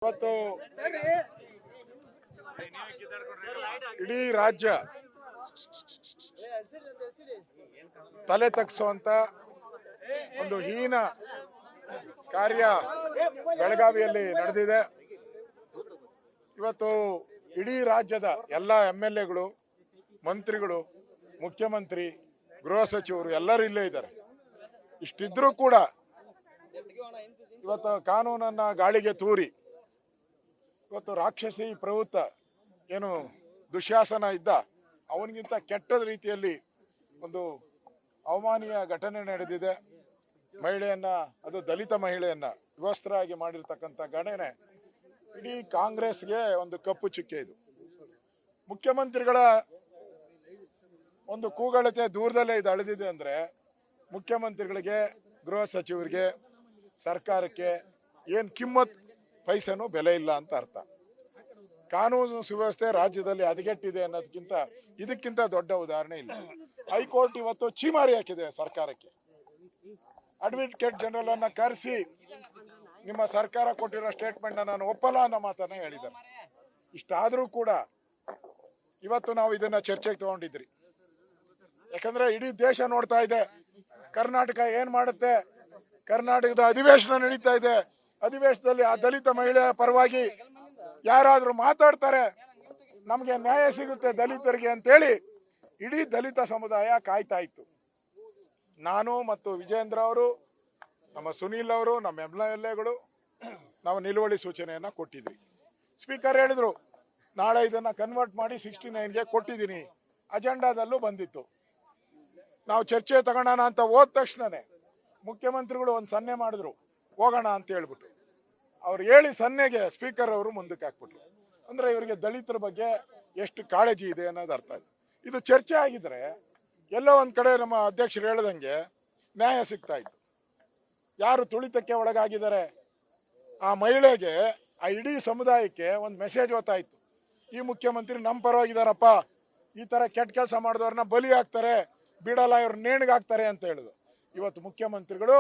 ಇವತ್ತು ಇಡೀ ರಾಜ್ಯ ತಲೆ ತಗ್ಗಿಸುವಂತ ಒಂದು ಹೀನ ಕಾರ್ಯ ಬೆಳಗಾವಿಯಲ್ಲಿ ನಡೆದಿದೆ. ಇವತ್ತು ಇಡೀ ರಾಜ್ಯದ ಎಲ್ಲ MLAಗಳು, ಮಂತ್ರಿಗಳು, ಮುಖ್ಯಮಂತ್ರಿ, ಗೃಹ ಸಚಿವರು ಎಲ್ಲರೂ ಇಲ್ಲೇ ಇದ್ದಾರೆ. ಇಷ್ಟಿದ್ರೂ ಕೂಡ ಇವತ್ತು ಕಾನೂನನ್ನ ಗಾಳಿಗೆ ತೂರಿ ಇವತ್ತು ರಾಕ್ಷಸಿ ಪ್ರವೃತ್ತ ಏನು ದುಶ್ಯಾಸನ ಇದ್ದ ಅವನಿಗಿಂತ ಕೆಟ್ಟದ ರೀತಿಯಲ್ಲಿ ಒಂದು ಅವಮಾನೀಯ ಘಟನೆ ನಡೆದಿದೆ. ಮಹಿಳೆಯನ್ನ, ಅದು ದಲಿತ ಮಹಿಳೆಯನ್ನ ವಿವಸ್ತ್ರರಾಗಿ ಮಾಡಿರ್ತಕ್ಕಂಥ ಘಟನೆ ಇಡೀ ಕಾಂಗ್ರೆಸ್ಗೆ ಒಂದು ಕಪ್ಪು ಚುಕ್ಕೆ. ಇದು ಮುಖ್ಯಮಂತ್ರಿಗಳ ಒಂದು ಕೂಗಳತೆ ದೂರದಲ್ಲೇ ಇದು ಅಳೆದಿದೆ ಅಂದ್ರೆ ಮುಖ್ಯಮಂತ್ರಿಗಳಿಗೆ, ಗೃಹ ಸಚಿವರಿಗೆ, ಸರ್ಕಾರಕ್ಕೆ ಏನ್ ಕಿಮ್ಮತ್ ಪೈಸೆನೂ ಬೆಲೆ ಇಲ್ಲ ಅಂತ ಅರ್ಥ. ಕಾನೂನು ಸುವ್ಯವಸ್ಥೆ ರಾಜ್ಯದಲ್ಲಿ ಹದಗೆಟ್ಟಿದೆ ಅನ್ನೋದಕ್ಕಿಂತ ಇದಕ್ಕಿಂತ ದೊಡ್ಡ ಉದಾಹರಣೆ ಇಲ್ಲ. ಹೈಕೋರ್ಟ್ ಇವತ್ತು ಛೀಮಾರಿ ಹಾಕಿದೆ ಸರ್ಕಾರಕ್ಕೆ. ಅಡ್ವೊಕೇಟ್ ಜನರಲ್ ಅನ್ನ ಕರೆಸಿ ನಿಮ್ಮ ಸರ್ಕಾರ ಕೊಟ್ಟಿರೋ ಸ್ಟೇಟ್ಮೆಂಟ್ ನಾನು ಒಪ್ಪಲ್ಲ ಅನ್ನೋ ಮಾತನ್ನ ಹೇಳಿದ್ದಾರೆ. ಇಷ್ಟಾದ್ರೂ ಕೂಡ ಇವತ್ತು ನಾವು ಇದನ್ನ ಚರ್ಚೆಗೆ ತಗೊಂಡಿದ್ರಿ. ಯಾಕಂದ್ರೆ ಇಡೀ ದೇಶ ನೋಡ್ತಾ ಇದೆ ಕರ್ನಾಟಕ ಏನ್ ಮಾಡುತ್ತೆ. ಕರ್ನಾಟಕದ ಅಧಿವೇಶನ ನಡೀತಾ ಇದೆ. ಅಧಿವೇಶನದಲ್ಲಿ ಆ ದಲಿತ ಮಹಿಳೆಯ ಪರವಾಗಿ ಯಾರಾದ್ರೂ ಮಾತಾಡ್ತಾರೆ, ನಮ್ಗೆ ನ್ಯಾಯ ಸಿಗುತ್ತೆ ದಲಿತರಿಗೆ ಅಂತೇಳಿ ಇಡೀ ದಲಿತ ಸಮುದಾಯ ಕಾಯ್ತಾ ಇತ್ತು. ನಾನು ಮತ್ತು ವಿಜೇಂದ್ರ ಅವರು, ನಮ್ಮ ಸುನೀಲ್ ಅವರು, ನಮ್ಮ MLAಗಳು ನಾವು ನಿಲುವಳಿ ಸೂಚನೆಯನ್ನ ಕೊಟ್ಟಿದ್ವಿ. ಸ್ಪೀಕರ್ ಹೇಳಿದ್ರು ನಾಳೆ ಇದನ್ನ ಕನ್ವರ್ಟ್ ಮಾಡಿ 69ಗೆ ಕೊಟ್ಟಿದ್ದೀನಿ. ಅಜೆಂಡಾದಲ್ಲೂ ಬಂದಿತ್ತು. ನಾವು ಚರ್ಚೆ ತಗೋಣ ಅಂತ ಹೋದ ತಕ್ಷಣನೇ ಮುಖ್ಯಮಂತ್ರಿಗಳು ಒಂದು ಸನ್ನೆ ಮಾಡಿದ್ರು, ಹೋಗೋಣ ಅಂತ ಹೇಳ್ಬಿಟ್ಟು. ಅವ್ರು ಹೇಳಿ ಸನ್ನೆಗೆ ಸ್ಪೀಕರ್ ಅವರು ಮುಂದಕ್ಕೆ ಹಾಕ್ಬಿಟ್ರು. ಅಂದ್ರೆ ಇವರಿಗೆ ದಲಿತರ ಬಗ್ಗೆ ಎಷ್ಟು ಕಾಳಜಿ ಇದೆ ಅನ್ನೋದು ಅರ್ಥ ಆಯ್ತು. ಇದು ಚರ್ಚೆ ಆಗಿದ್ರೆ ಎಲ್ಲೋ ಒಂದ್ ಕಡೆ ನಮ್ಮ ಅಧ್ಯಕ್ಷರು ಹೇಳ್ದಂಗೆ ನ್ಯಾಯ ಸಿಗ್ತಾ ಇತ್ತು. ಯಾರು ತುಳಿತಕ್ಕೆ ಒಳಗಾಗಿದ್ದಾರೆ ಆ ಮಹಿಳೆಗೆ, ಆ ಇಡೀ ಸಮುದಾಯಕ್ಕೆ ಒಂದು ಮೆಸೇಜ್ ಓದ್ತಾಯಿತ್ತು. ಈ ಮುಖ್ಯಮಂತ್ರಿ ನಮ್ಮ ಪರವಾಗಿದ್ದಾರಪ್ಪ, ಈ ತರ ಕೆಟ್ಟ ಕೆಲಸ ಮಾಡಿದವ್ರನ್ನ ಬಲಿ ಹಾಕ್ತಾರೆ, ಬಿಡಲ್ಲ, ಇವ್ರ ನೇಣಿಗಾಕ್ತಾರೆ ಅಂತ ಹೇಳಿದ್ರು. ಇವತ್ತು ಮುಖ್ಯಮಂತ್ರಿಗಳು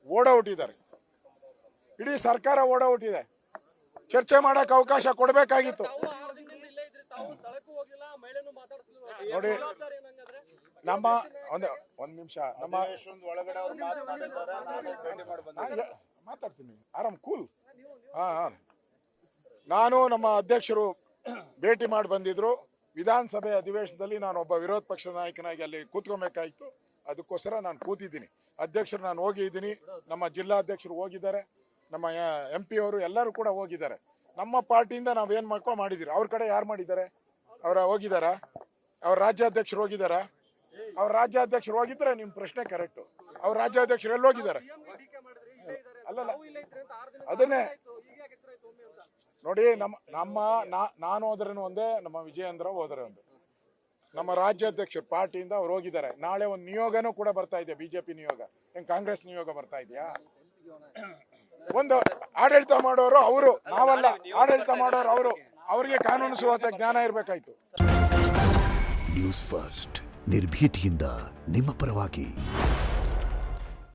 ಓಡೌಟಿದ್ದಾರೆ, ಇಡೀ ಸರ್ಕಾರ ಓಡೌಟಿದೆ. ಚರ್ಚೆ ಮಾಡಕ್ ಅವಕಾಶ ಕೊಡಬೇಕಾಗಿತ್ತು. ನೋಡಿ, ನಮ್ಮ ಒಂದ್ ನಿಮಿಷ ಮಾತಾಡ್ತೀನಿ, ಆರಾಮ್ ಕೂಲ್. ನಾನು ನಮ್ಮ ಅಧ್ಯಕ್ಷರು ಭೇಟಿ ಮಾಡಿ ಬಂದಿದ್ರು. ವಿಧಾನಸಭೆ ಅಧಿವೇಶನದಲ್ಲಿ ನಾನು ಒಬ್ಬ ವಿರೋಧ ಪಕ್ಷದ ನಾಯಕನಾಗಿ ಅಲ್ಲಿ ಕೂತ್ಕೊಬೇಕಾಯ್ತು. ಅದಕ್ಕೋಸ್ಕರ ನಾನು ಕೂತಿದ್ದೀನಿ. ಅಧ್ಯಕ್ಷರು ನಾನು ಹೋಗಿದ್ದೀನಿ, ನಮ್ಮ ಜಿಲ್ಲಾಧ್ಯಕ್ಷರು ಹೋಗಿದ್ದಾರೆ, ನಮ್ಮ MP ಅವರು ಎಲ್ಲರೂ ಕೂಡ ಹೋಗಿದ್ದಾರೆ. ನಮ್ಮ ಪಾರ್ಟಿಯಿಂದ ನಾವೇನ್ ಮಾಡಿದ್ದೀರಿ. ಅವ್ರ ಕಡೆ ಯಾರು ಮಾಡಿದ್ದಾರೆ? ಅವರ ಹೋಗಿದಾರ? ಅವ್ರ ರಾಜ್ಯಾಧ್ಯಕ್ಷರು ಹೋಗಿದಾರ? ಅವ್ರ ರಾಜ್ಯಾಧ್ಯಕ್ಷರು ಹೋಗಿದ್ರೆ ನಿಮ್ ಪ್ರಶ್ನೆ ಕರೆಕ್ಟ್. ಅವ್ರ ರಾಜ್ಯಾಧ್ಯಕ್ಷರು ಎಲ್ಲಿ ಹೋಗಿದ್ದಾರೆ? ಅಲ್ಲಲ್ಲ, ಅದನ್ನೇ ನೋಡಿ. ನಾನು ಹೋದ್ರೇನು ಒಂದೇ, ನಮ್ಮ ವಿಜಯೇಂದ್ರ ಹೋದ್ರೆ ಒಂದೇ. ನಮ್ಮ ರಾಜ್ಯಾಧ್ಯಕ್ಷರು ಪಾರ್ಟಿಯಿಂದ ಅವ್ರು ಹೋಗಿದ್ದಾರೆ. ನಾಳೆ ಒಂದು ನಿಯೋಗನೂ ಕೂಡ ಬರ್ತಾ ಇದೆ, BJP ನಿಯೋಗ. ಏನ್ ಕಾಂಗ್ರೆಸ್ ನಿಯೋಗ ಬರ್ತಾ ಇದೆಯಾ? ಒಂದು ಆಡಳಿತ ಮಾಡೋರು ಅವರು, ನಾವಲ್ಲ. ಆಡಳಿತ ಮಾಡೋರು ಅವರು, ಅವರಿಗೆ ಕಾನೂನು ಸುವ್ಯವಸ್ಥೆ ಜ್ಞಾನ ಇರ್ಬೇಕಾಯ್ತು. ನ್ಯೂಸ್ ಫಸ್ಟ್, ನಿರ್ಭೀತಿಯಿಂದ ನಿಮ್ಮ ಪರವಾಗಿ.